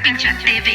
Carpincha TV.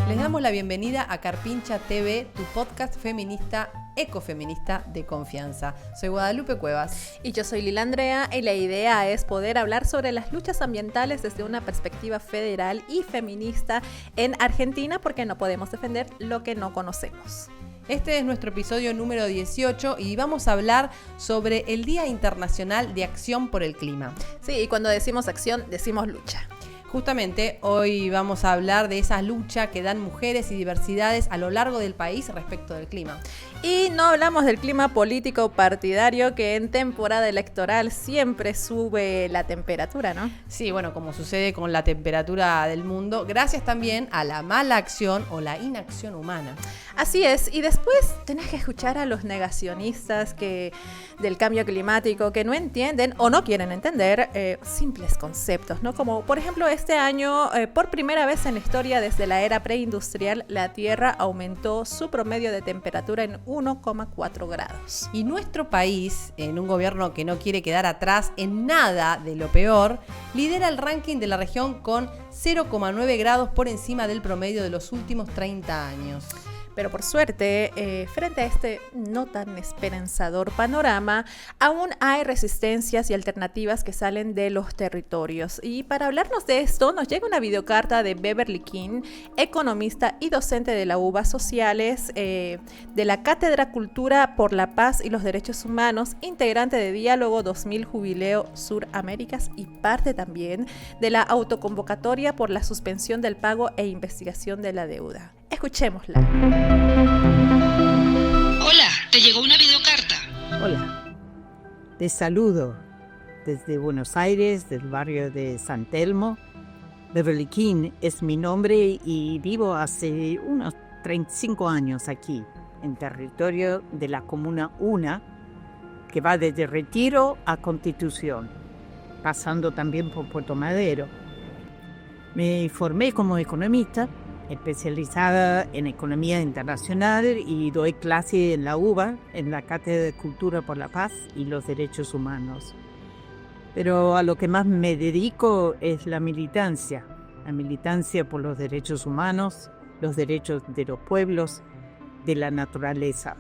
Les damos la bienvenida a Carpincha TV, tu podcast feminista, ecofeminista de confianza. Soy Guadalupe Cuevas. Y yo soy Lila Andrea, y la idea es poder hablar sobre las luchas ambientales desde una perspectiva federal y feminista en Argentina, porque no podemos defender lo que no conocemos. Este es nuestro episodio número 18 y vamos a hablar sobre el Día Internacional de Acción por el Clima. Sí, y cuando decimos acción, decimos lucha. Justamente hoy vamos a hablar de esa lucha que dan mujeres y diversidades a lo largo del país respecto del clima. Y no hablamos del clima político partidario, que en temporada electoral siempre sube la temperatura, ¿no? Sí, bueno, como sucede con la temperatura del mundo, gracias también a la mala acción o la inacción humana. Así es, y después tenés que escuchar a los negacionistas del cambio climático que no entienden o no quieren entender simples conceptos, ¿no? Como por ejemplo este año, por primera vez en la historia desde la era preindustrial, la Tierra aumentó su promedio de temperatura en 1,4 grados. Y nuestro país, en un gobierno que no quiere quedar atrás en nada de lo peor, lidera el ranking de la región con 0,9 grados por encima del promedio de los últimos 30 años. Pero por suerte, frente a este no tan esperanzador panorama, aún hay resistencias y alternativas que salen de los territorios. Y para hablarnos de esto, nos llega una videocarta de Beverly King, economista y docente de la UBA Sociales, de la Cátedra Cultura por la Paz y los Derechos Humanos, integrante de Diálogo 2000 Jubileo Suraméricas y parte también de la autoconvocatoria por la suspensión del pago e investigación de la deuda. Escuchémosla. Hola, ¿te llegó una videocarta? Hola, te saludo desde Buenos Aires, del barrio de San Telmo. Beverly King es mi nombre y vivo hace unos 35 años aquí, en territorio de la Comuna 1, que va desde Retiro a Constitución, pasando también por Puerto Madero. Me formé como economista, especializada en economía internacional, y doy clase en la UBA, en la Cátedra de Cultura por la Paz y los Derechos Humanos. Pero a lo que más me dedico es la militancia por los derechos humanos, los derechos de los pueblos, de la naturaleza.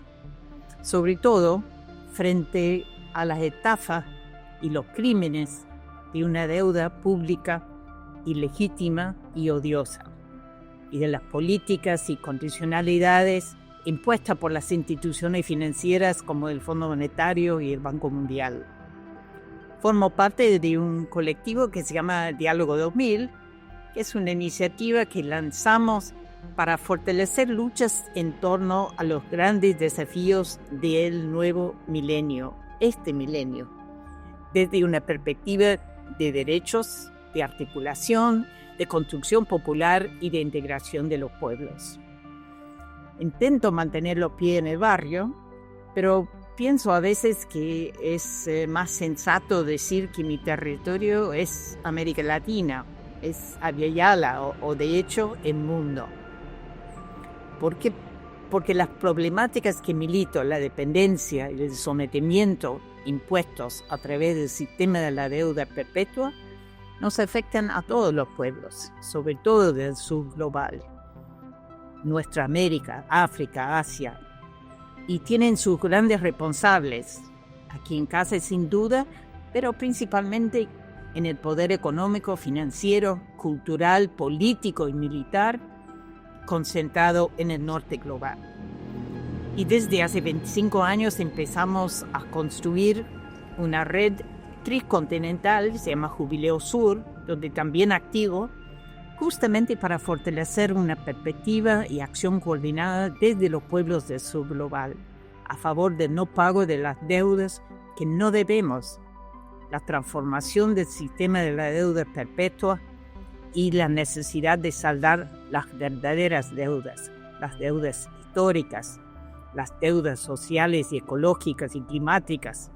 Sobre todo frente a las estafas y los crímenes de una deuda pública ilegítima y odiosa, y de las políticas y condicionalidades impuestas por las instituciones financieras como el Fondo Monetario y el Banco Mundial. Formo parte de un colectivo que se llama Diálogo 2000, que es una iniciativa que lanzamos para fortalecer luchas en torno a los grandes desafíos del nuevo milenio, este milenio, desde una perspectiva de derechos, de articulación, de construcción popular y de integración de los pueblos. Intento mantener los pies en el barrio, pero pienso a veces que es más sensato decir que mi territorio es América Latina, es Aviala o de hecho el mundo. ¿Por qué? Porque las problemáticas que milito, la dependencia y el sometimiento impuestos a través del sistema de la deuda perpetua, nos afectan a todos los pueblos, sobre todo del sur global, nuestra América, África, Asia, y tienen sus grandes responsables, aquí en casa sin duda, pero principalmente en el poder económico, financiero, cultural, político y militar, concentrado en el norte global. Y desde hace 25 años empezamos a construir una red tricontinental, se llama Jubileo Sur, donde también activo, justamente para fortalecer una perspectiva y acción coordinada desde los pueblos del sur global, a favor del no pago de las deudas que no debemos, la transformación del sistema de la deuda perpetua y la necesidad de saldar las verdaderas deudas, las deudas históricas, las deudas sociales y ecológicas y climáticas,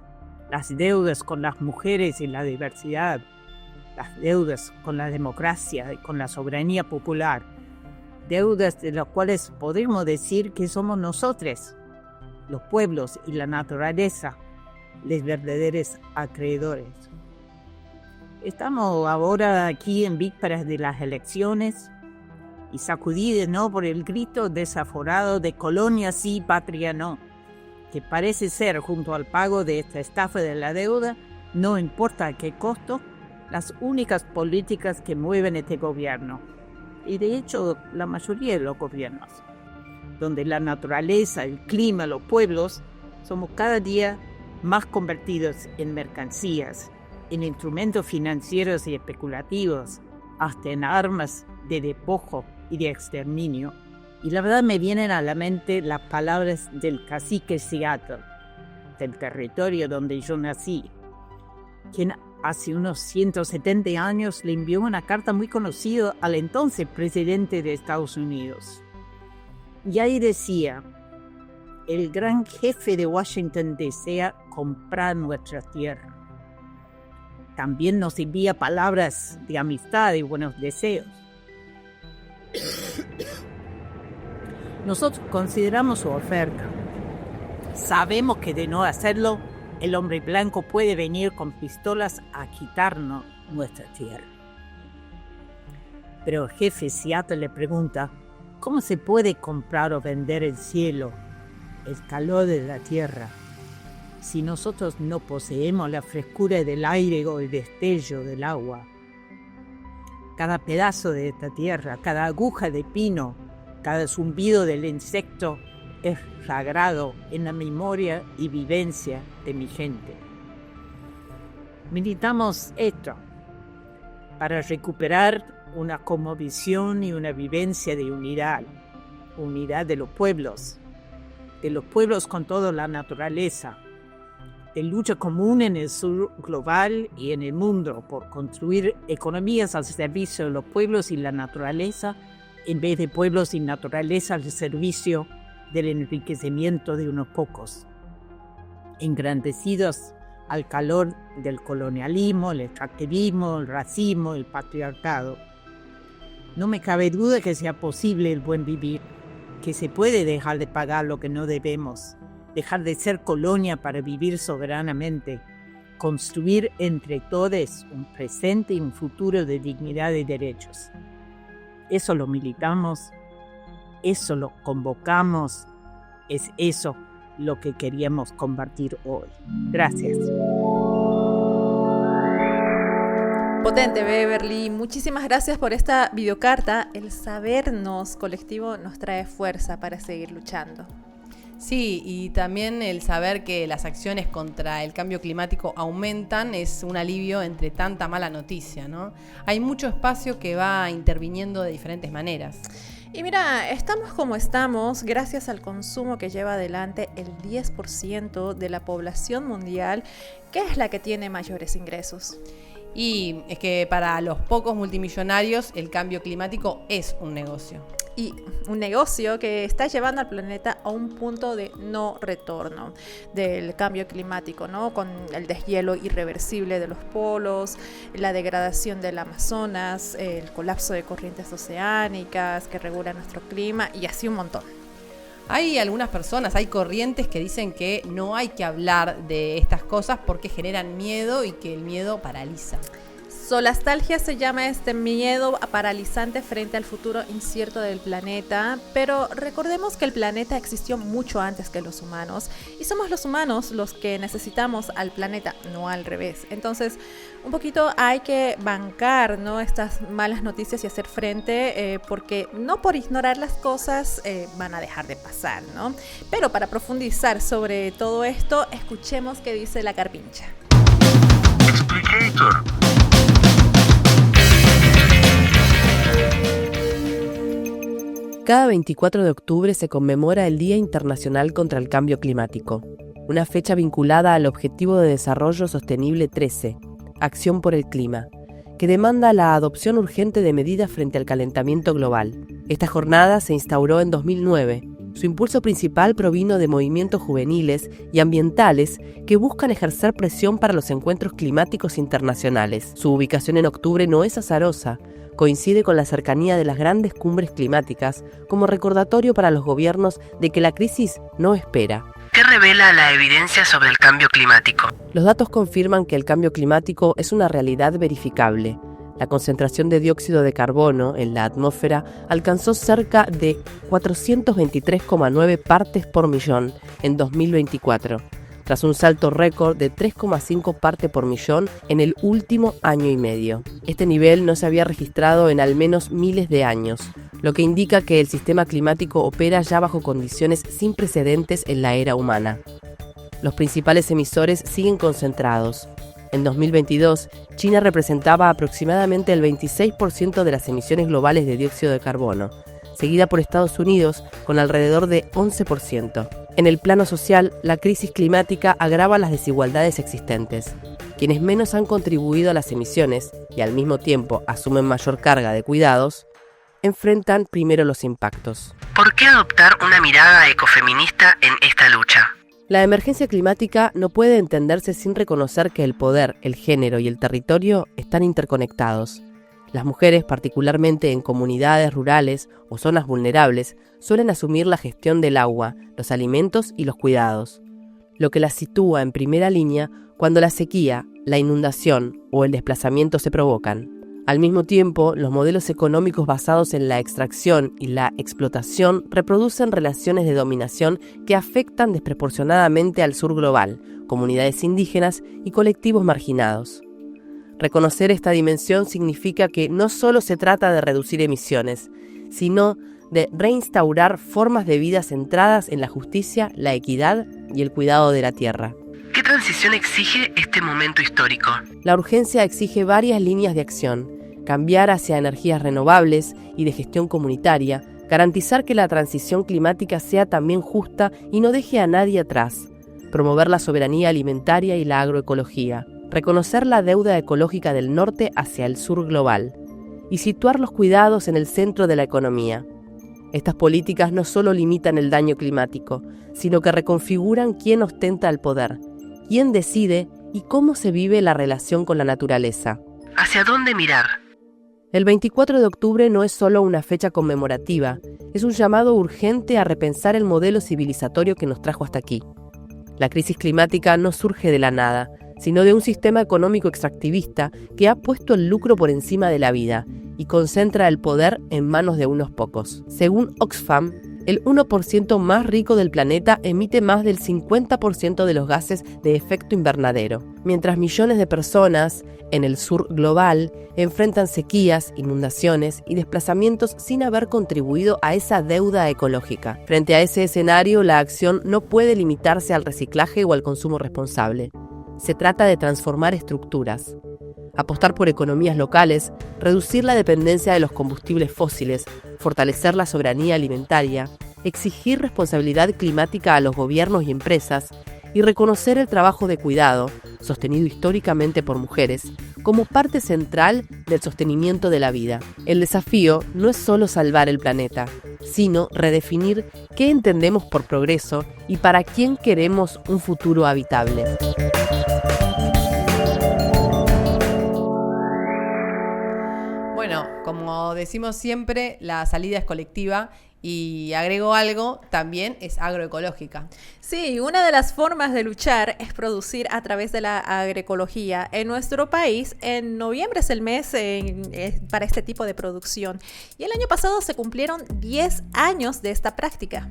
las deudas con las mujeres y la diversidad, las deudas con la democracia y con la soberanía popular, deudas de las cuales podemos decir que somos nosotros, los pueblos y la naturaleza, los verdaderos acreedores. Estamos ahora aquí en vísperas de las elecciones y sacudidos, ¿no?, por el grito desaforado de colonia sí, patria no, que parece ser, junto al pago de esta estafa de la deuda, no importa a qué costo, las únicas políticas que mueven este gobierno. Y de hecho, la mayoría de los gobiernos, donde la naturaleza, el clima, los pueblos, somos cada día más convertidos en mercancías, en instrumentos financieros y especulativos, hasta en armas de despojo y de exterminio. Y la verdad me vienen a la mente las palabras del cacique Seattle, del territorio donde yo nací, quien hace unos 170 años le envió una carta muy conocida al entonces presidente de Estados Unidos. Y ahí decía: el gran jefe de Washington desea comprar nuestra tierra. También nos envía palabras de amistad y buenos deseos. Nosotros consideramos su oferta. Sabemos que de no hacerlo, el hombre blanco puede venir con pistolas a quitarnos nuestra tierra. Pero el jefe Seattle le pregunta: ¿cómo se puede comprar o vender el cielo, el calor de la tierra, si nosotros no poseemos la frescura del aire o el destello del agua? Cada pedazo de esta tierra, cada aguja de pino, cada zumbido del insecto es sagrado en la memoria y vivencia de mi gente. Militamos esto para recuperar una cosmovisión y una vivencia de unidad de los pueblos con toda la naturaleza, de lucha común en el sur global y en el mundo por construir economías al servicio de los pueblos y la naturaleza, en vez de pueblos y naturaleza al servicio del enriquecimiento de unos pocos, engrandecidos al calor del colonialismo, el extractivismo, el racismo, el patriarcado. No me cabe duda que sea posible el buen vivir, que se puede dejar de pagar lo que no debemos, dejar de ser colonia para vivir soberanamente, construir entre todos un presente y un futuro de dignidad y derechos. Eso lo militamos, eso lo convocamos, es eso lo que queríamos compartir hoy. Gracias. Potente, Beverly. Muchísimas gracias por esta videocarta. El sabernos colectivo nos trae fuerza para seguir luchando. Sí, y también el saber que las acciones contra el cambio climático aumentan es un alivio entre tanta mala noticia, ¿no? Hay mucho espacio que va interviniendo de diferentes maneras. Y mira, estamos como estamos gracias al consumo que lleva adelante el 10% de la población mundial, que es la que tiene mayores ingresos. Y es que para los pocos multimillonarios el cambio climático es un negocio. Y un negocio que está llevando al planeta a un punto de no retorno del cambio climático, ¿no? Con el deshielo irreversible de los polos, la degradación del Amazonas, el colapso de corrientes oceánicas que regulan nuestro clima y así un montón. Hay algunas personas, hay corrientes que dicen que no hay que hablar de estas cosas porque generan miedo y que el miedo paraliza. Solastalgia se llama este miedo paralizante frente al futuro incierto del planeta, pero recordemos que el planeta existió mucho antes que los humanos y somos los humanos los que necesitamos al planeta, no al revés. Entonces, un poquito hay que bancar, ¿no?, estas malas noticias y hacer frente, porque no por ignorar las cosas van a dejar de pasar, ¿no? Pero para profundizar sobre todo esto, escuchemos qué dice la Carpincha. Explicator. Cada 24 de octubre se conmemora el Día Internacional contra el Cambio Climático, una fecha vinculada al Objetivo de Desarrollo Sostenible 13, Acción por el Clima, que demanda la adopción urgente de medidas frente al calentamiento global. Esta jornada se instauró en 2009. Su impulso principal provino de movimientos juveniles y ambientales que buscan ejercer presión para los encuentros climáticos internacionales. Su ubicación en octubre no es azarosa, coincide con la cercanía de las grandes cumbres climáticas como recordatorio para los gobiernos de que la crisis no espera. ¿Qué revela la evidencia sobre el cambio climático? Los datos confirman que el cambio climático es una realidad verificable. La concentración de dióxido de carbono en la atmósfera alcanzó cerca de 423,9 partes por millón en 2024, tras un salto récord de 3,5 partes por millón en el último año y medio. Este nivel no se había registrado en al menos miles de años, lo que indica que el sistema climático opera ya bajo condiciones sin precedentes en la era humana. Los principales emisores siguen concentrados. En 2022, China representaba aproximadamente el 26% de las emisiones globales de dióxido de carbono, seguida por Estados Unidos con alrededor de 11%. En el plano social, la crisis climática agrava las desigualdades existentes. Quienes menos han contribuido a las emisiones y al mismo tiempo asumen mayor carga de cuidados, enfrentan primero los impactos. ¿Por qué adoptar una mirada ecofeminista en esta lucha? La emergencia climática no puede entenderse sin reconocer que el poder, el género y el territorio están interconectados. Las mujeres, particularmente en comunidades rurales o zonas vulnerables, suelen asumir la gestión del agua, los alimentos y los cuidados, lo que las sitúa en primera línea cuando la sequía, la inundación o el desplazamiento se provocan. Al mismo tiempo, los modelos económicos basados en la extracción y la explotación reproducen relaciones de dominación que afectan desproporcionadamente al sur global, comunidades indígenas y colectivos marginados. Reconocer esta dimensión significa que no solo se trata de reducir emisiones, sino de reinstaurar formas de vida centradas en la justicia, la equidad y el cuidado de la tierra. ¿Qué transición exige este momento histórico? La urgencia exige varias líneas de acción: cambiar hacia energías renovables y de gestión comunitaria, garantizar que la transición climática sea también justa y no deje a nadie atrás, promover la soberanía alimentaria y la agroecología, reconocer la deuda ecológica del norte hacia el sur global y situar los cuidados en el centro de la economía. Estas políticas no solo limitan el daño climático, sino que reconfiguran quién ostenta el poder, quién decide y cómo se vive la relación con la naturaleza. ¿Hacia dónde mirar? El 24 de octubre no es solo una fecha conmemorativa, es un llamado urgente a repensar el modelo civilizatorio que nos trajo hasta aquí. La crisis climática no surge de la nada, sino de un sistema económico extractivista que ha puesto el lucro por encima de la vida y concentra el poder en manos de unos pocos. Según Oxfam, el 1% más rico del planeta emite más del 50% de los gases de efecto invernadero, mientras millones de personas en el sur global enfrentan sequías, inundaciones y desplazamientos sin haber contribuido a esa deuda ecológica. Frente a ese escenario, la acción no puede limitarse al reciclaje o al consumo responsable. Se trata de transformar estructuras, apostar por economías locales, reducir la dependencia de los combustibles fósiles, fortalecer la soberanía alimentaria, exigir responsabilidad climática a los gobiernos y empresas y reconocer el trabajo de cuidado, sostenido históricamente por mujeres, como parte central del sostenimiento de la vida. El desafío no es solo salvar el planeta, sino redefinir qué entendemos por progreso y para quién queremos un futuro habitable. Bueno, como decimos siempre, la salida es colectiva y agrego algo, también es agroecológica. Sí, una de las formas de luchar es producir a través de la agroecología. En nuestro país, en noviembre es el mes para este tipo de producción y el año pasado se cumplieron 10 años de esta práctica.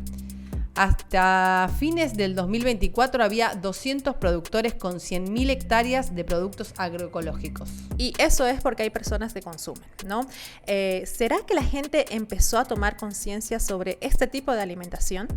Hasta fines del 2024 había 200 productores con 100.000 hectáreas de productos agroecológicos. Y eso es porque hay personas que consumen, ¿no? ¿Será que la gente empezó a tomar conciencia sobre este tipo de alimentación?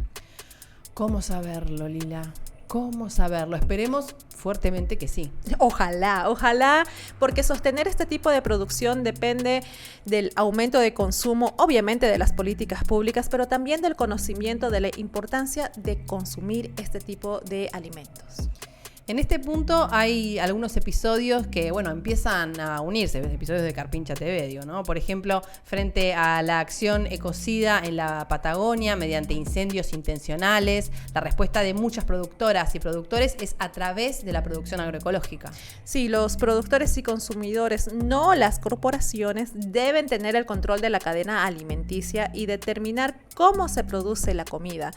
¿Cómo saberlo, Lila? ¿Cómo saberlo? Esperemos fuertemente que sí. Ojalá, porque sostener este tipo de producción depende del aumento de consumo, obviamente de las políticas públicas, pero también del conocimiento de la importancia de consumir este tipo de alimentos. En este punto hay algunos episodios que, empiezan a unirse, episodios de Carpincha TV, digo, ¿no? Por ejemplo, frente a la acción ecocida en la Patagonia mediante incendios intencionales, la respuesta de muchas productoras y productores es a través de la producción agroecológica. Sí, los productores y consumidores, no las corporaciones, deben tener el control de la cadena alimenticia y determinar cómo se produce la comida.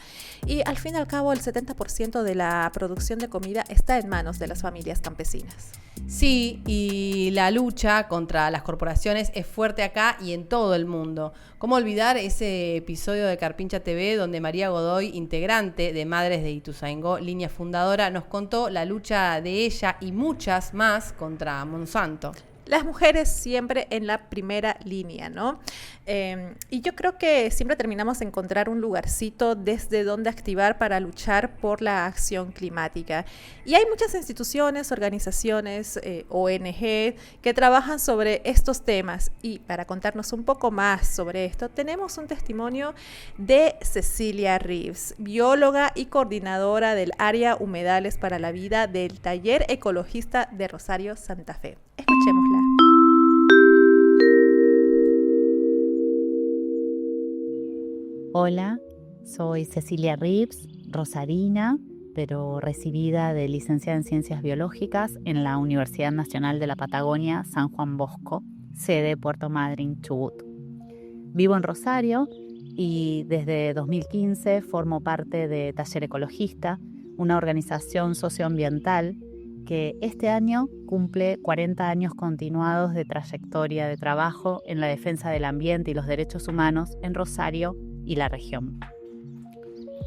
Y al fin y al cabo, el 70% de la producción de comida está en manos de las familias campesinas. Sí, y la lucha contra las corporaciones es fuerte acá y en todo el mundo. ¿Cómo olvidar ese episodio de Carpincha TV donde María Godoy, integrante de Madres de Ituzaingó, línea fundadora, nos contó la lucha de ella y muchas más contra Monsanto? Las mujeres siempre en la primera línea, ¿no? Y yo creo que siempre terminamos de encontrar un lugarcito desde donde activar para luchar por la acción climática. Y hay muchas instituciones, organizaciones, ONG que trabajan sobre estos temas. Y para contarnos un poco más sobre esto, tenemos un testimonio de Cecilia Reeves, bióloga y coordinadora del área Humedales para la Vida del Taller Ecologista de Rosario, Santa Fe. Escuchémosla. Hola, soy Cecilia Reeves, rosarina, pero recibida de licenciada en Ciencias Biológicas en la Universidad Nacional de la Patagonia, San Juan Bosco, sede Puerto Madryn, Chubut. Vivo en Rosario y desde 2015 formo parte de Taller Ecologista, una organización socioambiental que este año cumple 40 años continuados de trayectoria de trabajo en la defensa del ambiente y los derechos humanos en Rosario y la región.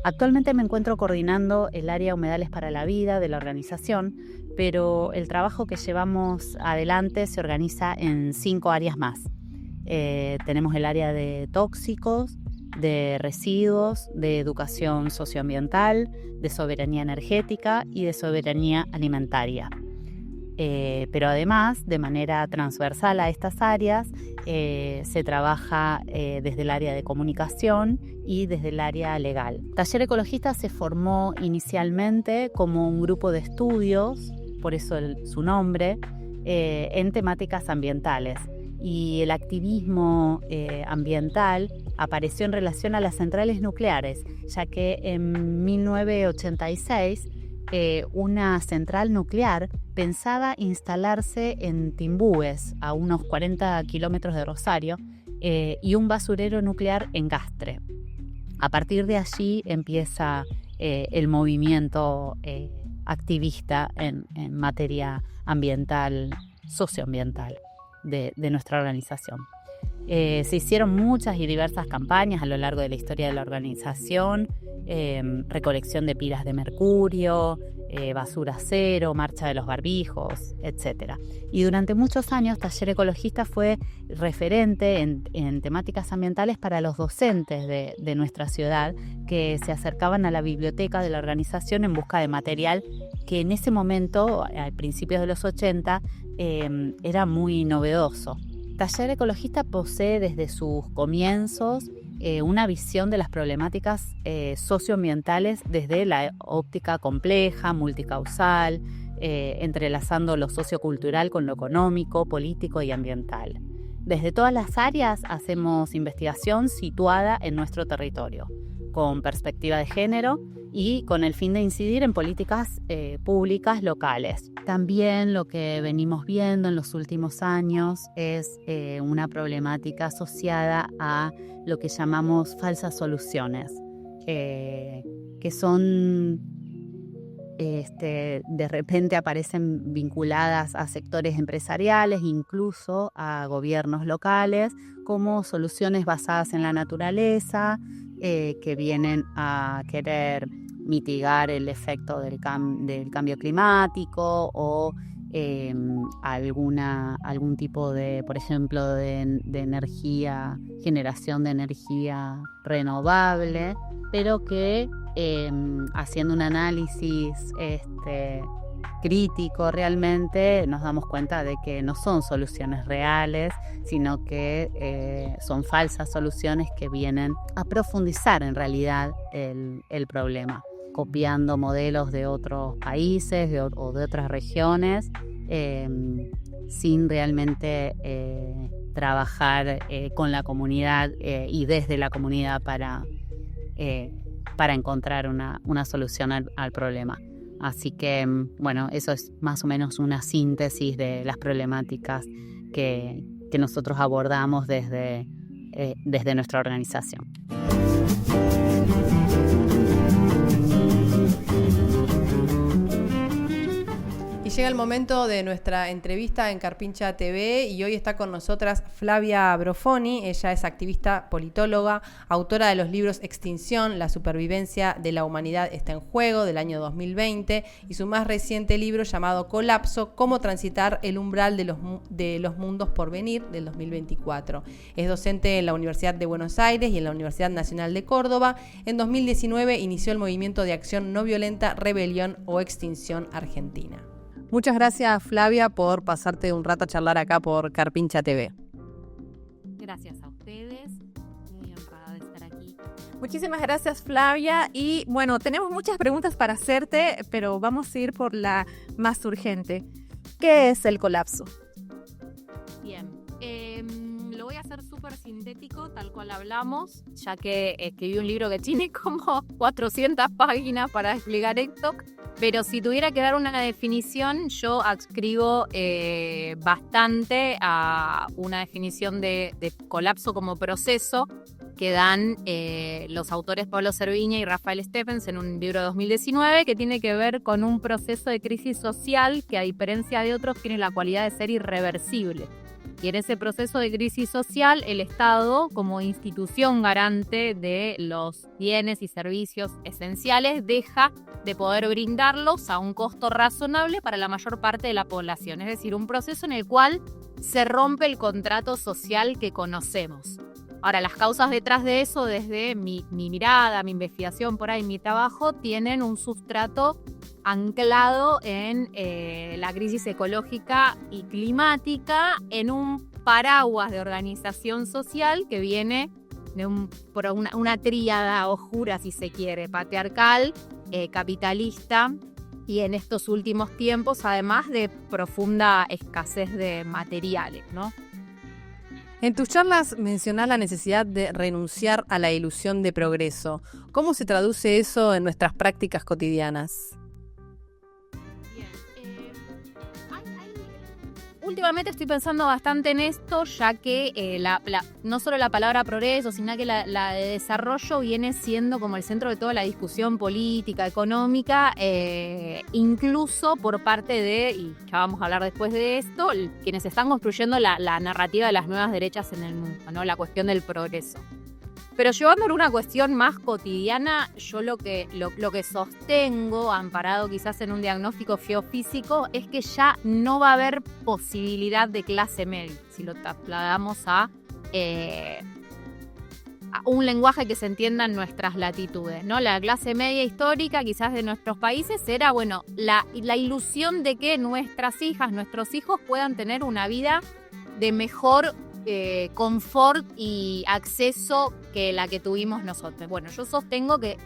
Actualmente me encuentro coordinando el área Humedales para la Vida de la organización, pero el trabajo que llevamos adelante se organiza en 5 áreas más. Tenemos el área de tóxicos, de residuos, de educación socioambiental, de soberanía energética y de soberanía alimentaria. Pero además, de manera transversal a estas áreas, se trabaja desde el área de comunicación y desde el área legal. Taller Ecologista se formó inicialmente como un grupo de estudios, por eso su nombre, en temáticas ambientales. Y el activismo ambiental apareció en relación a las centrales nucleares, ya que en 1986 una central nuclear pensaba instalarse en Timbúes, a unos 40 kilómetros de Rosario, y un basurero nuclear en Gastre. A partir de allí empieza el movimiento activista en materia ambiental, socioambiental de nuestra organización. Se hicieron muchas y diversas campañas a lo largo de la historia de la organización, recolección de pilas de mercurio, basura cero, marcha de los barbijos, etc. Y durante muchos años Taller Ecologista fue referente en temáticas ambientales para los docentes de nuestra ciudad que se acercaban a la biblioteca de la organización en busca de material que en ese momento, a principios de los 80, era muy novedoso. Taller Ecologista posee desde sus comienzos una visión de las problemáticas socioambientales desde la óptica compleja, multicausal, entrelazando lo sociocultural con lo económico, político y ambiental. Desde todas las áreas hacemos investigación situada en nuestro territorio, con perspectiva de género y con el fin de incidir en políticas públicas locales. También lo que venimos viendo en los últimos años es una problemática asociada a lo que llamamos falsas soluciones, que son, de repente aparecen vinculadas a sectores empresariales, incluso a gobiernos locales, como soluciones basadas en la naturaleza, que vienen a querer mitigar el efecto del cambio climático o algún tipo de, por ejemplo, de energía, generación de energía renovable, pero que haciendo un análisis crítico realmente nos damos cuenta de que no son soluciones reales, sino que son falsas soluciones que vienen a profundizar en realidad el problema. copiando modelos de otros países o de otras regiones, sin realmente trabajar con la comunidad y desde la comunidad para encontrar una solución al problema. Así que, bueno, eso es más o menos una síntesis de las problemáticas que nosotros abordamos desde nuestra organización. Llega el momento de nuestra entrevista en Carpincha TV y hoy está con nosotras Flavia Brofoni. Ella es activista politóloga, autora de los libros Extinción, la supervivencia de la humanidad está en juego, del año 2020, y su más reciente libro llamado Colapso, cómo transitar el umbral de los mundos por venir, del 2024. Es docente en la Universidad de Buenos Aires y en la Universidad Nacional de Córdoba. En 2019 inició el movimiento de acción no violenta Rebelión o Extinción Argentina. Muchas gracias, Flavia, por pasarte un rato a charlar acá por Carpincha TV. Gracias a ustedes, muy honrada de estar aquí. Muchísimas gracias, Flavia. Y bueno, tenemos muchas preguntas para hacerte, pero vamos a ir por la más urgente. ¿Qué es el colapso? Bien, lo voy a hacer súper sintético, tal cual hablamos, ya que escribí un libro que tiene como 400 páginas para explicar esto. Pero si tuviera que dar una definición, yo adscribo bastante a una definición de colapso como proceso que dan los autores Pablo Cerviña y Rafael Steffens en un libro de 2019 que tiene que ver con un proceso de crisis social que, a diferencia de otros, tiene la cualidad de ser irreversible. Y en ese proceso de crisis social, el Estado, como institución garante de los bienes y servicios esenciales, deja de poder brindarlos a un costo razonable para la mayor parte de la población. Es decir, un proceso en el cual se rompe el contrato social que conocemos. Ahora, las causas detrás de eso, desde mi mirada, mi investigación por ahí, mi trabajo, tienen un sustrato anclado en la crisis ecológica y climática, en un paraguas de organización social que viene de una tríada oscura, si se quiere, patriarcal, capitalista, y en estos últimos tiempos, además de profunda escasez de materiales, ¿no? En tus charlas mencionás la necesidad de renunciar a la ilusión de progreso. ¿Cómo se traduce eso en nuestras prácticas cotidianas? Últimamente estoy pensando bastante en esto, ya que no solo la palabra progreso, sino que la de desarrollo viene siendo como el centro de toda la discusión política, económica, incluso por parte de, y ya vamos a hablar después de esto, quienes están construyendo la narrativa de las nuevas derechas en el mundo, ¿no? La cuestión del progreso. Pero llevándolo a una cuestión más cotidiana, yo lo que sostengo, amparado quizás en un diagnóstico geofísico, es que ya no va a haber posibilidad de clase media, si lo trasladamos a un lenguaje que se entienda en nuestras latitudes, ¿no? La clase media histórica quizás de nuestros países era, bueno, la ilusión de que nuestras hijas, nuestros hijos puedan tener una vida de mejor confort y acceso que la que tuvimos nosotros. Bueno, yo sostengo que,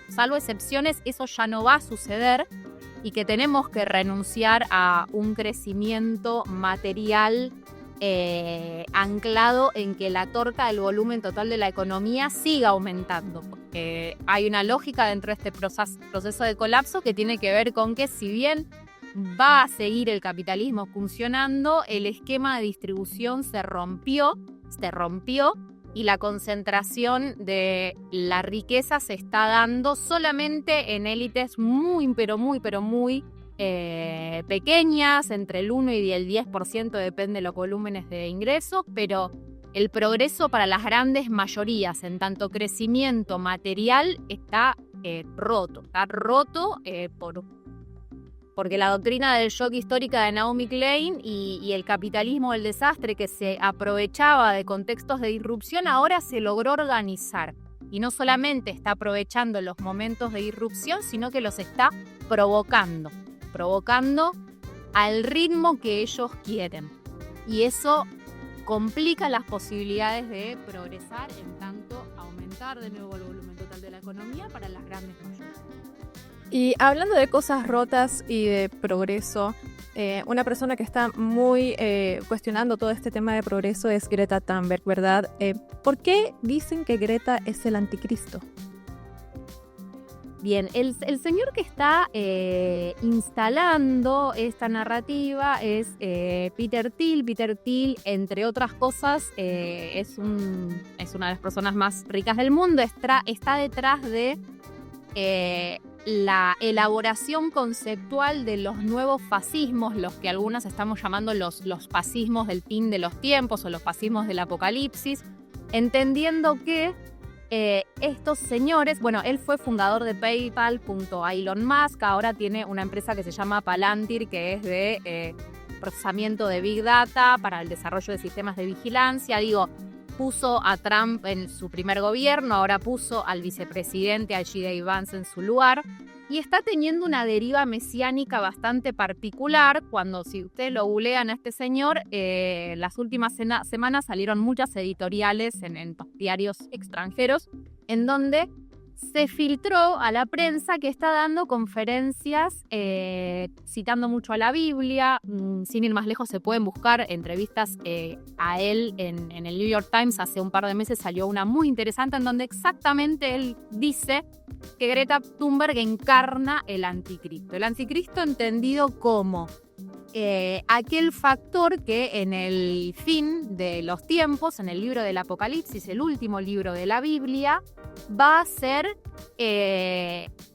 salvo excepciones, eso ya no va a suceder y que tenemos que renunciar a un crecimiento material anclado en que la torta del volumen total de la economía siga aumentando. Porque hay una lógica dentro de este proceso de colapso que tiene que ver con que, si bien va a seguir el capitalismo funcionando, el esquema de distribución se rompió y la concentración de la riqueza se está dando solamente en élites muy pequeñas, entre el 1 y el 10%, depende de los volúmenes de ingresos, pero el progreso para las grandes mayorías, en tanto crecimiento material, está roto porque la doctrina del shock histórica de Naomi Klein y el capitalismo del desastre, que se aprovechaba de contextos de disrupción, ahora se logró organizar. Y no solamente está aprovechando los momentos de disrupción, sino que los está provocando al ritmo que ellos quieren. Y eso complica las posibilidades de progresar, en tanto aumentar de nuevo el volumen total de la economía para las grandes mayorías. Y hablando de cosas rotas y de progreso, una persona que está muy cuestionando todo este tema de progreso es Greta Thunberg, ¿verdad? ¿Por qué dicen que Greta es el anticristo? Bien, el señor que está instalando esta narrativa es Peter Thiel. Peter Thiel, entre otras cosas, es una de las personas más ricas del mundo. Está detrás de la elaboración conceptual de los nuevos fascismos, los que algunas estamos llamando los fascismos del fin de los tiempos o los fascismos del apocalipsis, entendiendo que estos señores, bueno, él fue fundador de PayPal junto a Elon Musk, ahora tiene una empresa que se llama Palantir, que es de procesamiento de Big Data para el desarrollo de sistemas de vigilancia. Puso a Trump en su primer gobierno, ahora puso al vicepresidente, a J.D. Vance, en su lugar, y está teniendo una deriva mesiánica bastante particular. Cuando, si ustedes lo googlean a este señor, las últimas semanas salieron muchas editoriales en diarios extranjeros, en donde se filtró a la prensa que está dando conferencias citando mucho a la Biblia. Sin ir más lejos, se pueden buscar entrevistas a él en el New York Times. Hace un par de meses salió una muy interesante en donde exactamente él dice que Greta Thunberg encarna el anticristo. El anticristo entendido como aquel factor que en el fin de los tiempos, en el libro del Apocalipsis, el último libro de la Biblia, va a ser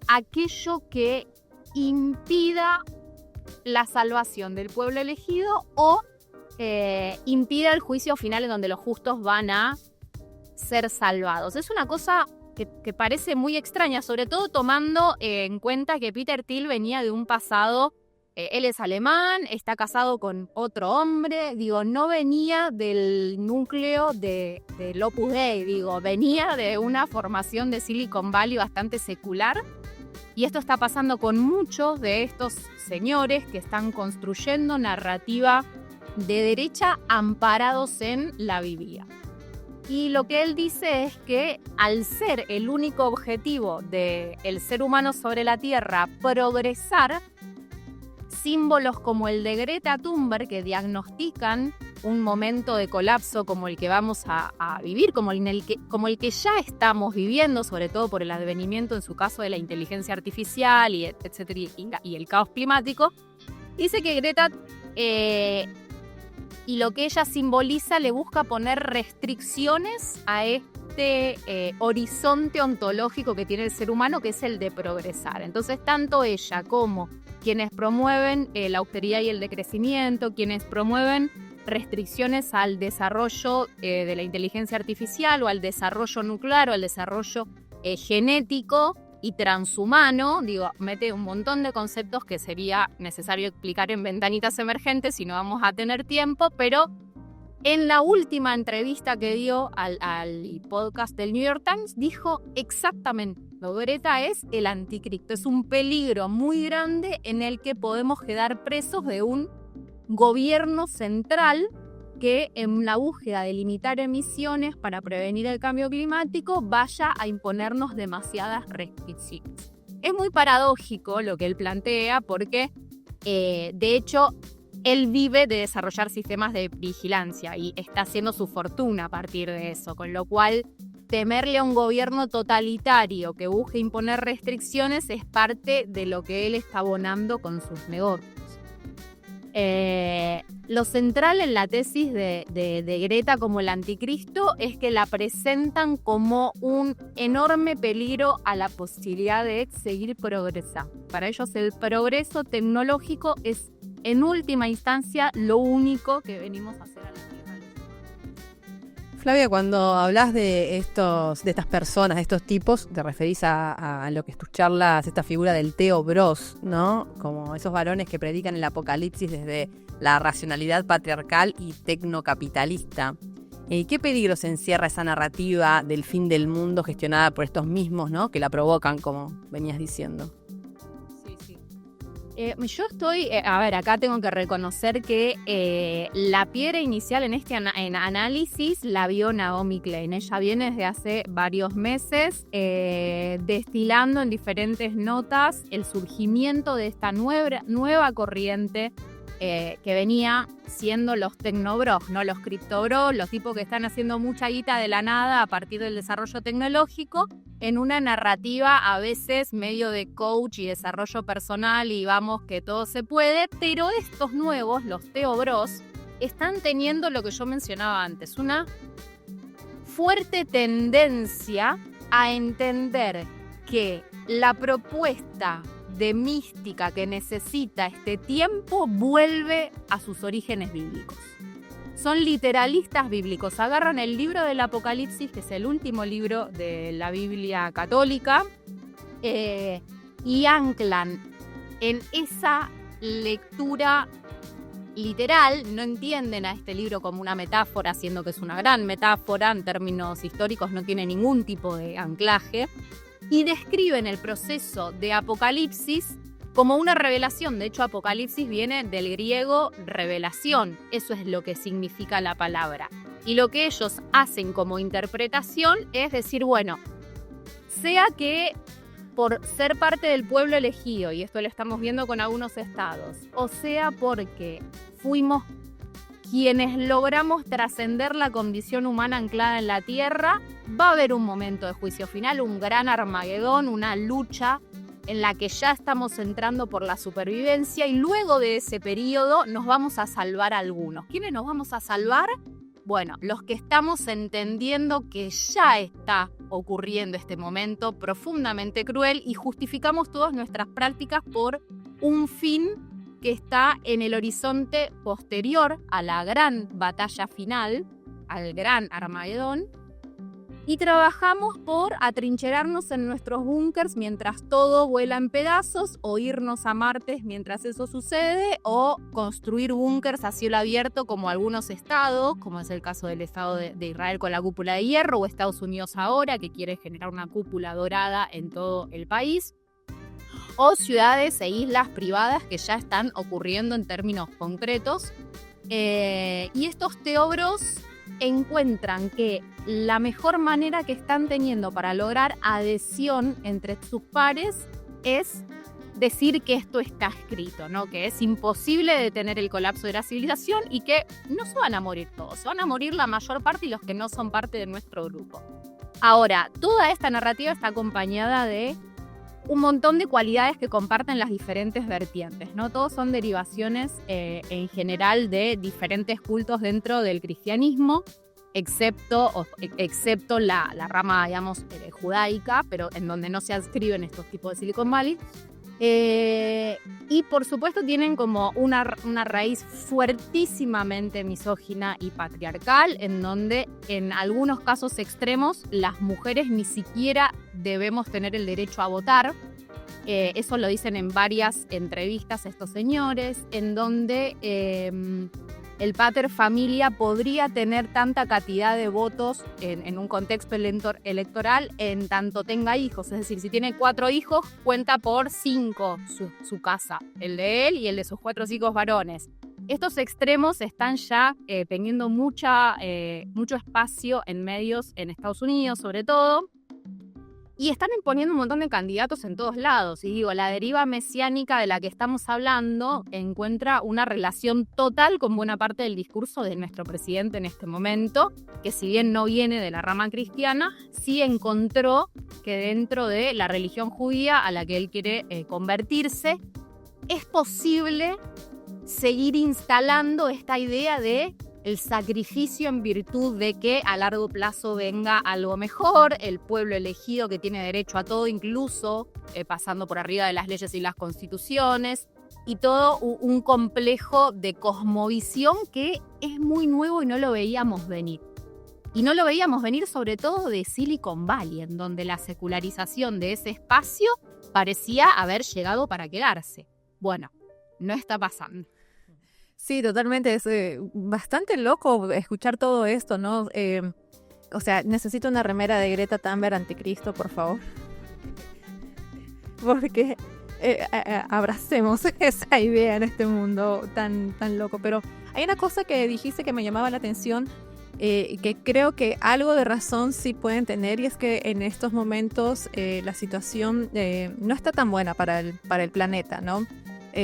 aquello que impida la salvación del pueblo elegido o impida el juicio final en donde los justos van a ser salvados. Es una cosa que parece muy extraña, sobre todo tomando en cuenta que Peter Thiel venía de un pasado. Él es alemán, está casado con otro hombre, no venía del núcleo del Opus Dei, venía de una formación de Silicon Valley bastante secular. Y esto está pasando con muchos de estos señores que están construyendo narrativa de derecha amparados en la Biblia. Y lo que él dice es que al ser el único objetivo del ser humano sobre la Tierra progresar, símbolos como el de Greta Thunberg, que diagnostican un momento de colapso como el que vamos a vivir, como el que ya estamos viviendo, sobre todo por el advenimiento, en su caso, de la inteligencia artificial, y etcétera, y el caos climático, dice que Greta y lo que ella simboliza le busca poner restricciones a este horizonte ontológico que tiene el ser humano, que es el de progresar. Entonces, tanto ella como quienes promueven la austeridad y el decrecimiento, quienes promueven restricciones al desarrollo de la inteligencia artificial o al desarrollo nuclear o al desarrollo genético y transhumano, mete un montón de conceptos que sería necesario explicar en Ventanitas Emergentes si no vamos a tener tiempo, pero en la última entrevista que dio al podcast del New York Times dijo exactamente: Greta es el anticristo, es un peligro muy grande en el que podemos quedar presos de un gobierno central que, en la búsqueda de limitar emisiones para prevenir el cambio climático, vaya a imponernos demasiadas restricciones. Es muy paradójico lo que él plantea porque, de hecho, él vive de desarrollar sistemas de vigilancia y está haciendo su fortuna a partir de eso, con lo cual temerle a un gobierno totalitario que busque imponer restricciones es parte de lo que él está abonando con sus negocios. Lo central en la tesis de Greta como el anticristo es que la presentan como un enorme peligro a la posibilidad de seguir progresando. Para ellos el progreso tecnológico es, en última instancia, lo único que venimos a hacer a la Tierra. Flavia, cuando hablas de estas personas, de estos tipos, te referís a lo que es tus charlas, esta figura del Theo Bros, ¿no? Como esos varones que predican el apocalipsis desde la racionalidad patriarcal y tecnocapitalista. ¿Qué peligros encierra esa narrativa del fin del mundo gestionada por estos mismos, ¿no? Que la provocan, como venías diciendo? Sí. Yo estoy, a ver, acá tengo que reconocer que la piedra inicial en este en análisis la vio Naomi Klein. Ella viene desde hace varios meses destilando en diferentes notas el surgimiento de esta nueva corriente que venía siendo los tecnobros, ¿no? Los criptobros, los tipos que están haciendo mucha guita de la nada a partir del desarrollo tecnológico, en una narrativa a veces medio de coach y desarrollo personal y vamos que todo se puede, pero estos nuevos, los teobros, están teniendo lo que yo mencionaba antes, una fuerte tendencia a entender que la propuesta de mística que necesita este tiempo vuelve a sus orígenes bíblicos. Son literalistas bíblicos. Agarran el libro del Apocalipsis, que es el último libro de la Biblia católica, y anclan en esa lectura literal. No entienden a este libro como una metáfora, siendo que es una gran metáfora en términos históricos, no tiene ningún tipo de anclaje. Y describen el proceso de Apocalipsis como una revelación. De hecho, Apocalipsis viene del griego revelación. Eso es lo que significa la palabra. Y lo que ellos hacen como interpretación es decir, bueno, sea que por ser parte del pueblo elegido, y esto lo estamos viendo con algunos estados, o sea porque fuimos quienes logramos trascender la condición humana anclada en la tierra, va a haber un momento de juicio final, un gran Armagedón, una lucha en la que ya estamos entrando por la supervivencia y luego de ese periodo nos vamos a salvar algunos. ¿Quiénes nos vamos a salvar? Bueno, los que estamos entendiendo que ya está ocurriendo este momento profundamente cruel y justificamos todas nuestras prácticas por un fin que está en el horizonte posterior a la gran batalla final, al gran Armagedón, y trabajamos por atrincherarnos en nuestros búnkers mientras todo vuela en pedazos, o irnos a Marte mientras eso sucede, o construir búnkers a cielo abierto como algunos estados, como es el caso del Estado de Israel con la cúpula de hierro, o Estados Unidos ahora, que quiere generar una cúpula dorada en todo el país, o ciudades e islas privadas que ya están ocurriendo en términos concretos. Y estos teobros encuentran que la mejor manera que están teniendo para lograr adhesión entre sus pares es decir que esto está escrito, ¿no? Que es imposible detener el colapso de la civilización y que no se van a morir todos, se van a morir la mayor parte y los que no son parte de nuestro grupo. Ahora, toda esta narrativa está acompañada de un montón de cualidades que comparten las diferentes vertientes, ¿no? Todos son derivaciones en general de diferentes cultos dentro del cristianismo, excepto la rama, digamos, judaica, pero en donde no se adscriben estos tipos de Silicon Valley. Y por supuesto tienen como una raíz fuertísimamente misógina y patriarcal, en donde en algunos casos extremos las mujeres ni siquiera debemos tener el derecho a votar. Eso lo dicen en varias entrevistas estos señores, en donde el pater familia podría tener tanta cantidad de votos en un contexto electoral en tanto tenga hijos. Es decir, si tiene 4 hijos, cuenta por 5 su casa, el de él y el de sus 4 hijos varones. Estos extremos están ya teniendo mucho espacio en medios en Estados Unidos, sobre todo, y están imponiendo un montón de candidatos en todos lados. Y digo, la deriva mesiánica de la que estamos hablando encuentra una relación total con buena parte del discurso de nuestro presidente en este momento, que si bien no viene de la rama cristiana, sí encontró que dentro de la religión judía a la que él quiere convertirse, es posible seguir instalando esta idea de el sacrificio en virtud de que a largo plazo venga algo mejor, el pueblo elegido que tiene derecho a todo, incluso pasando por arriba de las leyes y las constituciones, y todo un complejo de cosmovisión que es muy nuevo y no lo veíamos venir. Y no lo veíamos venir sobre todo de Silicon Valley, en donde la secularización de ese espacio parecía haber llegado para quedarse. Bueno, no está pasando. Sí, totalmente. Es bastante loco escuchar todo esto, ¿no? O sea, necesito una remera de Greta Thunberg anticristo, por favor. Porque abracemos esa idea en este mundo tan loco. Pero hay una cosa que dijiste que me llamaba la atención, que creo que algo de razón sí pueden tener, y es que en estos momentos la situación no está tan buena para el planeta, ¿no?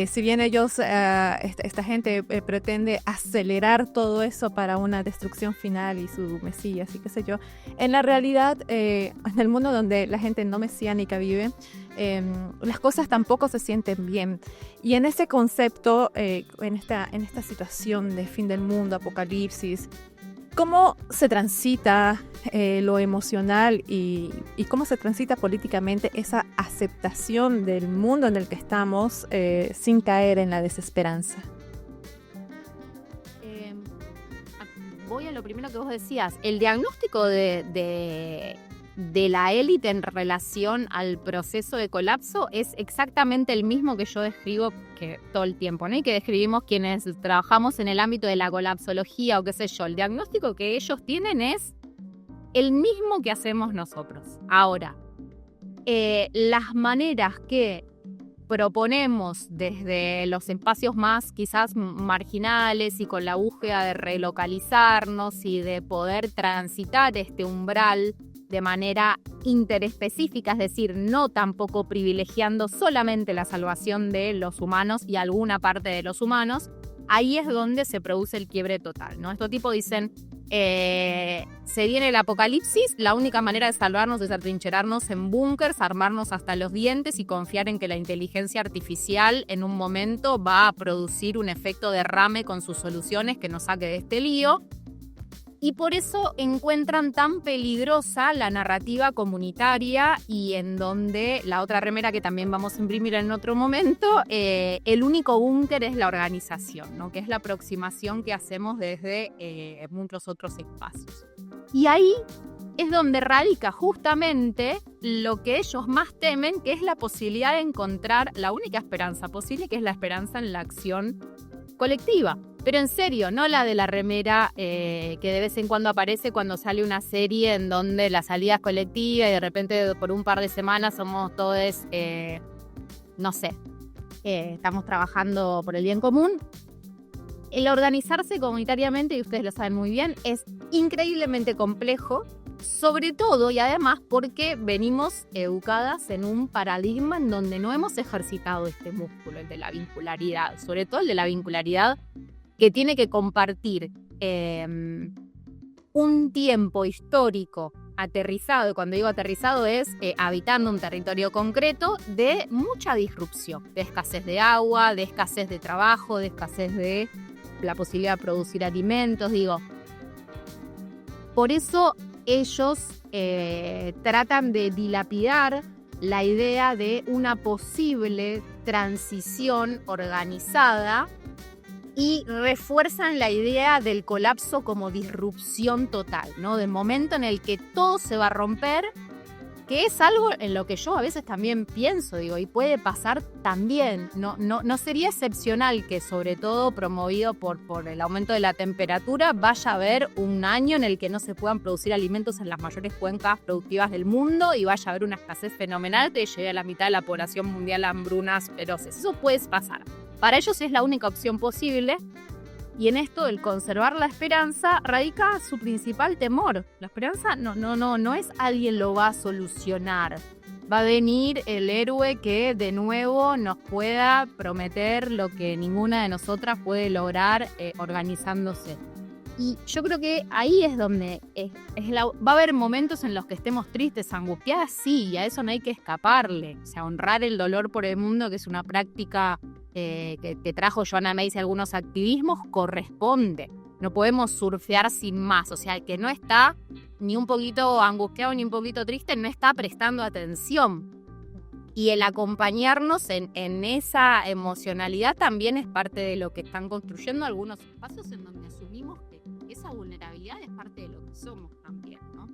Si bien ellos, esta gente pretende acelerar todo eso para una destrucción final y su mesías y qué sé yo, en la realidad, en el mundo donde la gente no mesiánica vive, las cosas tampoco se sienten bien. Y en ese concepto, en esta situación de fin del mundo, apocalipsis, ¿cómo se transita lo emocional y cómo se transita políticamente esa aceptación del mundo en el que estamos sin caer en la desesperanza? Voy a lo primero que vos decías. El diagnóstico de la élite en relación al proceso de colapso es exactamente el mismo que yo describo que todo el tiempo, ¿no? Y que describimos quienes trabajamos en el ámbito de la colapsología o qué sé yo. El diagnóstico que ellos tienen es el mismo que hacemos nosotros. Ahora, las maneras que proponemos desde los espacios más quizás marginales y con la búsqueda de relocalizarnos y de poder transitar este umbral de manera interespecífica, es decir, no tampoco privilegiando solamente la salvación de los humanos y alguna parte de los humanos, ahí es donde se produce el quiebre total, ¿no? Estos tipos dicen, se viene el apocalipsis, la única manera de salvarnos es atrincherarnos en búnkers, armarnos hasta los dientes y confiar en que la inteligencia artificial en un momento va a producir un efecto derrame con sus soluciones que nos saque de este lío. Y por eso encuentran tan peligrosa la narrativa comunitaria y en donde la otra remera que también vamos a imprimir en otro momento, el único búnker es la organización, ¿no? Que es la aproximación que hacemos desde muchos otros espacios. Y ahí es donde radica justamente lo que ellos más temen, que es la posibilidad de encontrar la única esperanza posible, que es la esperanza en la acción colectiva. Pero en serio, no la de la remera que de vez en cuando aparece cuando sale una serie en donde la salida es colectiva y de repente por un par de semanas somos todos, no sé, estamos trabajando por el bien común. El organizarse comunitariamente, y ustedes lo saben muy bien, es increíblemente complejo, sobre todo y además porque venimos educadas en un paradigma en donde no hemos ejercitado este músculo, el de la vincularidad, sobre todo el de la vincularidad que tiene que compartir un tiempo histórico aterrizado, y cuando digo aterrizado es habitando un territorio concreto de mucha disrupción, de escasez de agua, de escasez de trabajo, de escasez de la posibilidad de producir alimentos, digo. Por eso ellos tratan de dilapidar la idea de una posible transición organizada y refuerzan la idea del colapso como disrupción total, ¿no? Del momento en el que todo se va a romper, que es algo en lo que yo a veces también pienso, digo, y puede pasar también. No sería excepcional que, sobre todo promovido por el aumento de la temperatura, vaya a haber un año en el que no se puedan producir alimentos en las mayores cuencas productivas del mundo y vaya a haber una escasez fenomenal que llegue a la mitad de la población mundial a hambrunas feroces. Eso puede pasar. Para ellos es la única opción posible, y en esto el conservar la esperanza radica su principal temor. La esperanza no es alguien lo va a solucionar. Va a venir el héroe que de nuevo nos pueda prometer lo que ninguna de nosotras puede lograr organizándose. Y yo creo que ahí es donde va a haber momentos en los que estemos tristes, angustiadas, sí, y a eso no hay que escaparle. O sea, honrar el dolor por el mundo, que es una práctica que trajo Joanna Macy algunos activismos, corresponde. No podemos surfear sin más. O sea, el que no está ni un poquito angustiado ni un poquito triste no está prestando atención. Y el acompañarnos en esa emocionalidad también es parte de lo que están construyendo algunos espacios en donde asumimos que esa vulnerabilidad es parte de lo que somos también, ¿no?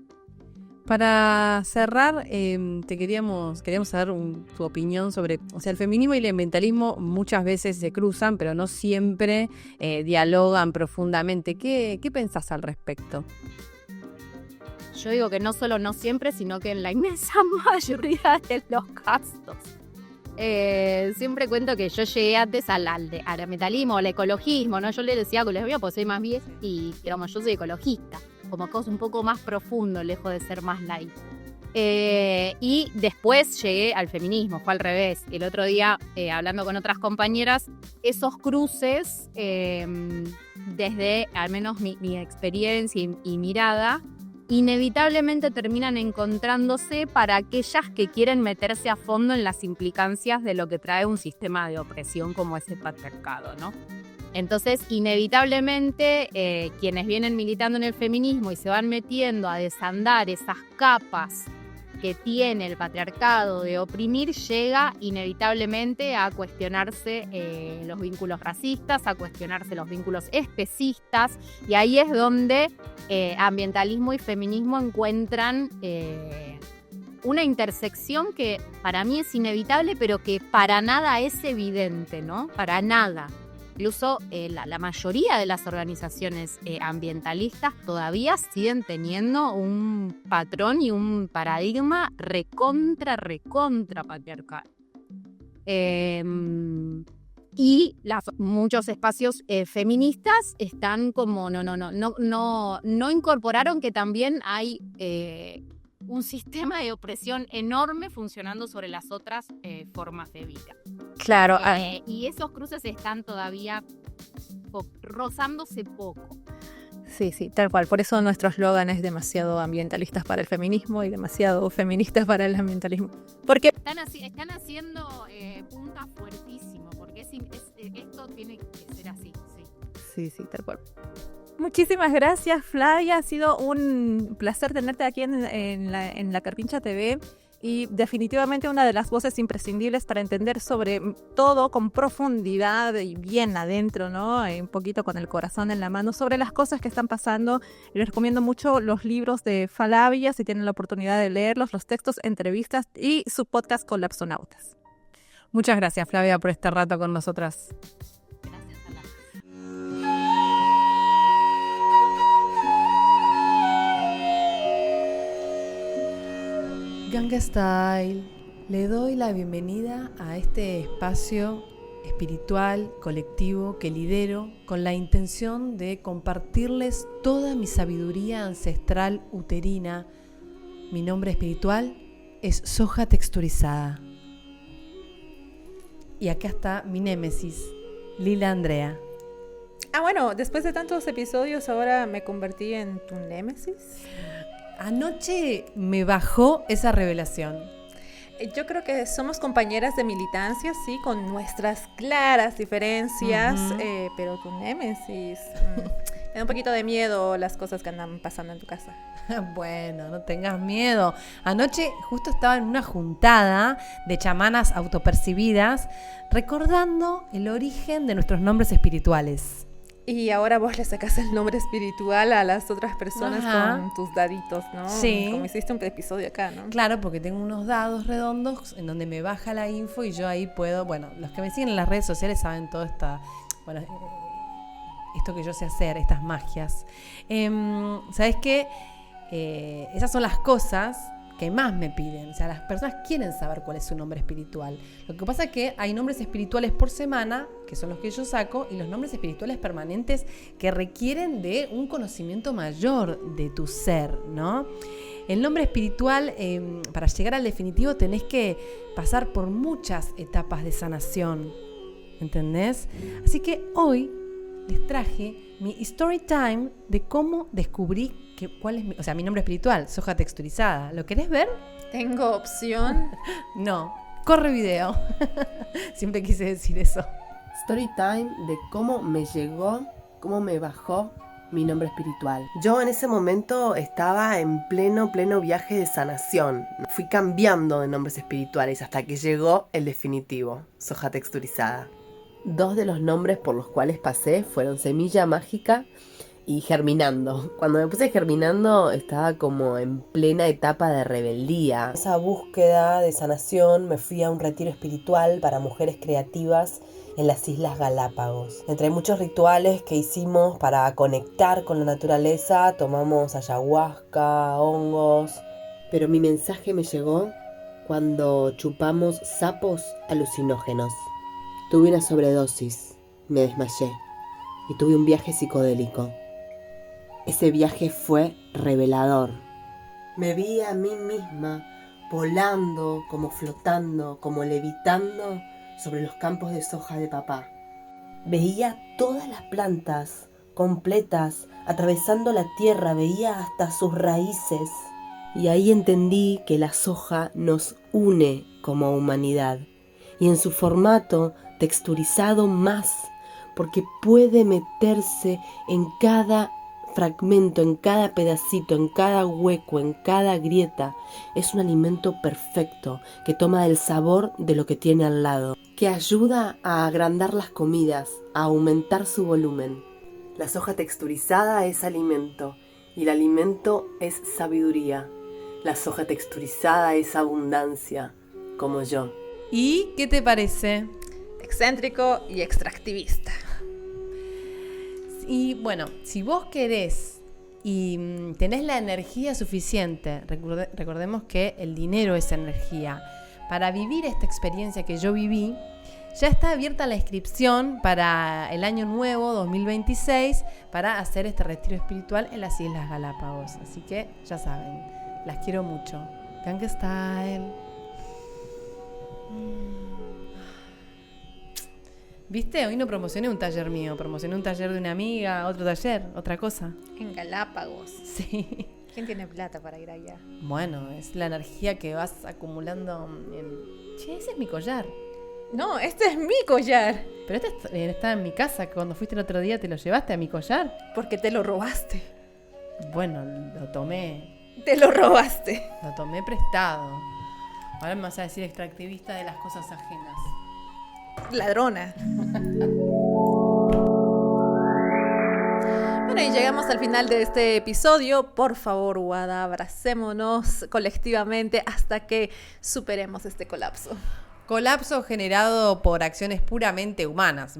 Para cerrar, queríamos saber tu opinión sobre, o sea, el feminismo y el ambientalismo muchas veces se cruzan, pero no siempre dialogan profundamente. ¿Qué pensás al respecto? Yo digo que no solo no siempre, sino que en la inmensa mayoría de los casos. Siempre cuento que yo llegué antes al ambientalismo, al ecologismo, ¿no? Yo le decía que les voy a pues soy más vieja y digamos, yo soy ecologista, como cosa un poco más profundo, lejos de ser más light. Y después llegué al feminismo, fue al revés. El otro día, hablando con otras compañeras, esos cruces, desde al menos mi experiencia y mirada, inevitablemente terminan encontrándose para aquellas que quieren meterse a fondo en las implicancias de lo que trae un sistema de opresión como es el patriarcado, ¿no? Entonces, inevitablemente, quienes vienen militando en el feminismo y se van metiendo a desandar esas capas que tiene el patriarcado de oprimir, llega inevitablemente a cuestionarse los vínculos racistas, a cuestionarse los vínculos especistas, y ahí es donde ambientalismo y feminismo encuentran una intersección que para mí es inevitable, pero que para nada es evidente, ¿no? Para nada. Incluso la mayoría de las organizaciones ambientalistas todavía siguen teniendo un patrón y un paradigma recontra patriarcal. Y muchos espacios feministas están como no incorporaron que también hay un sistema de opresión enorme funcionando sobre las otras formas de vida. Claro. Y esos cruces están todavía rozándose poco. Sí, tal cual. Por eso nuestro eslogan es demasiado ambientalistas para el feminismo y demasiado feministas para el ambientalismo. Porque están haciendo punta fuertísimo, porque esto tiene que ser así. Sí, tal cual. Muchísimas gracias, Flavia. Ha sido un placer tenerte aquí en la Carpincha TV. Y definitivamente una de las voces imprescindibles para entender sobre todo con profundidad y bien adentro, ¿no? Un poquito con el corazón en la mano sobre las cosas que están pasando. Les recomiendo mucho los libros de Flavia, si tienen la oportunidad de leerlos, los textos, entrevistas y su podcast Colapsonautas. Muchas gracias, Flavia, por este rato con nosotras. Gracias, Ala. Ganga Style, le doy la bienvenida a este espacio espiritual, colectivo que lidero con la intención de compartirles toda mi sabiduría ancestral uterina. Mi nombre espiritual es Soja Texturizada. Y acá está mi némesis, Lila Andrea. Bueno, después de tantos episodios ahora me convertí en tu némesis. Anoche me bajó esa revelación. Yo creo que somos compañeras de militancia, sí, con nuestras claras diferencias, pero tu némesis, me da un poquito de miedo las cosas que andan pasando en tu casa. Bueno, no tengas miedo. Anoche justo estaba en una juntada de chamanas autopercibidas recordando el origen de nuestros nombres espirituales. Y ahora vos le sacás el nombre espiritual a las otras personas con tus daditos, ¿no? Sí. Como hiciste un episodio acá, ¿no? Claro, porque tengo unos dados redondos en donde me baja la info y yo ahí puedo, bueno, los que me siguen en las redes sociales saben todo esto que yo sé hacer, estas magias. ¿Sabes qué? Esas son las cosas que más me piden. O sea, las personas quieren saber cuál es su nombre espiritual. Lo que pasa es que hay nombres espirituales por semana, que son los que yo saco, y los nombres espirituales permanentes que requieren de un conocimiento mayor de tu ser, ¿no? El nombre espiritual, para llegar al definitivo, tenés que pasar por muchas etapas de sanación, ¿entendés? Así que hoy les traje mi story time de cómo descubrí cuál es mi nombre espiritual, Soja Texturizada. ¿Lo querés ver? ¿Tengo opción? No, corre video. Siempre quise decir eso. Story time de cómo me llegó, cómo me bajó mi nombre espiritual. Yo en ese momento estaba en pleno viaje de sanación. Fui cambiando de nombres espirituales hasta que llegó el definitivo, Soja Texturizada. 2 de los nombres por los cuales pasé fueron Semilla Mágica y Germinando. Cuando me puse Germinando estaba como en plena etapa de rebeldía. Esa búsqueda de sanación me fui a un retiro espiritual para mujeres creativas en las Islas Galápagos. Entre muchos rituales que hicimos para conectar con la naturaleza, tomamos ayahuasca, hongos, pero mi mensaje me llegó cuando chupamos sapos alucinógenos. Tuve una sobredosis, me desmayé y tuve un viaje psicodélico. Ese viaje fue revelador. Me vi a mí misma volando, como flotando, como levitando sobre los campos de soja de papá. Veía todas las plantas completas atravesando la tierra, veía hasta sus raíces. Y ahí entendí que la soja nos une como humanidad. Y en su formato texturizado más, porque puede meterse en cada fragmento, en cada pedacito, en cada hueco, en cada grieta. Es un alimento perfecto que toma el sabor de lo que tiene al lado, que ayuda a agrandar las comidas, a aumentar su volumen. La soja texturizada es alimento y el alimento es sabiduría. La soja texturizada es abundancia, como yo. ¿Y qué te parece? Excéntrico y extractivista. Y bueno, si vos querés y tenés la energía suficiente, recordemos que el dinero es energía, para vivir esta experiencia que yo viví, ya está abierta la inscripción para el año nuevo 2026 para hacer este retiro espiritual en las Islas Galápagos. Así que ya saben, las quiero mucho. Gangnam Style. ¿Viste? Hoy no promocioné un taller mío, promocioné un taller de una amiga, otro taller, otra cosa. En Galápagos. Sí. ¿Quién tiene plata para ir allá? Bueno, es la energía que vas acumulando en... Che, ese es mi collar. No, este es mi collar. Pero este está en mi casa. Cuando fuiste el otro día, ¿te lo llevaste a mi collar? Porque te lo robaste. Bueno, lo tomé. Te lo robaste. Lo tomé prestado. Ahora me vas a decir extractivista de las cosas ajenas. Ladrona. Bueno, y llegamos al final de este episodio. Por favor, Wada, abracémonos colectivamente hasta que superemos este colapso. Colapso generado por acciones puramente humanas,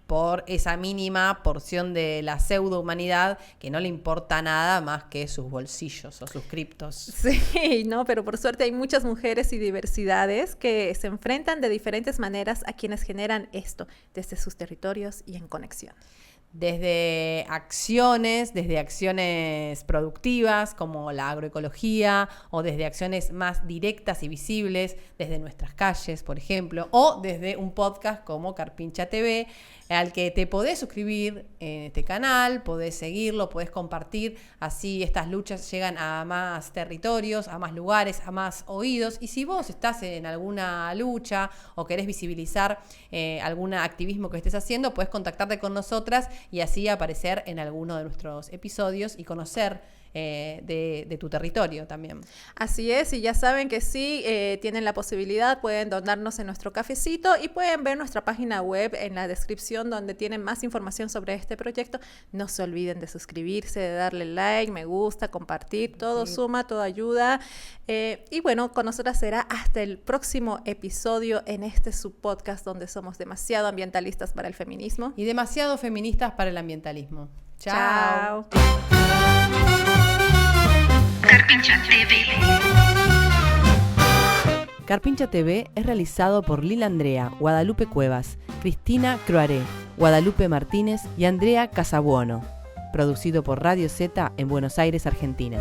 por esa mínima porción de la pseudo-humanidad que no le importa nada más que sus bolsillos o sus criptos. Sí, no, pero por suerte hay muchas mujeres y diversidades que se enfrentan de diferentes maneras a quienes generan esto, desde sus territorios y en conexión. Desde acciones productivas como la agroecología, o desde acciones más directas y visibles, desde nuestras calles, por ejemplo, o desde un podcast como Carpincha TV, al que te podés suscribir en este canal, podés seguirlo, podés compartir, así estas luchas llegan a más territorios, a más lugares, a más oídos. Y si vos estás en alguna lucha o querés visibilizar algún activismo que estés haciendo, podés contactarte con nosotras y así aparecer en alguno de nuestros episodios y conocer de tu territorio también. Así es, y ya saben que sí, tienen la posibilidad, pueden donarnos en nuestro cafecito y pueden ver nuestra página web en la descripción donde tienen más información sobre este proyecto. No se olviden de suscribirse, de darle like, me gusta, compartir, todo suma, todo ayuda. Y bueno, con nosotras será hasta el próximo episodio en este subpodcast donde somos demasiado ambientalistas para el feminismo. Y demasiado feministas para el ambientalismo. Chao. Carpincha TV. Carpincha TV es realizado por Lila Andrea, Guadalupe Cuevas, Cristina Croaré, Guadalupe Martínez y Andrea Casabuono. Producido por Radio Z en Buenos Aires, Argentina.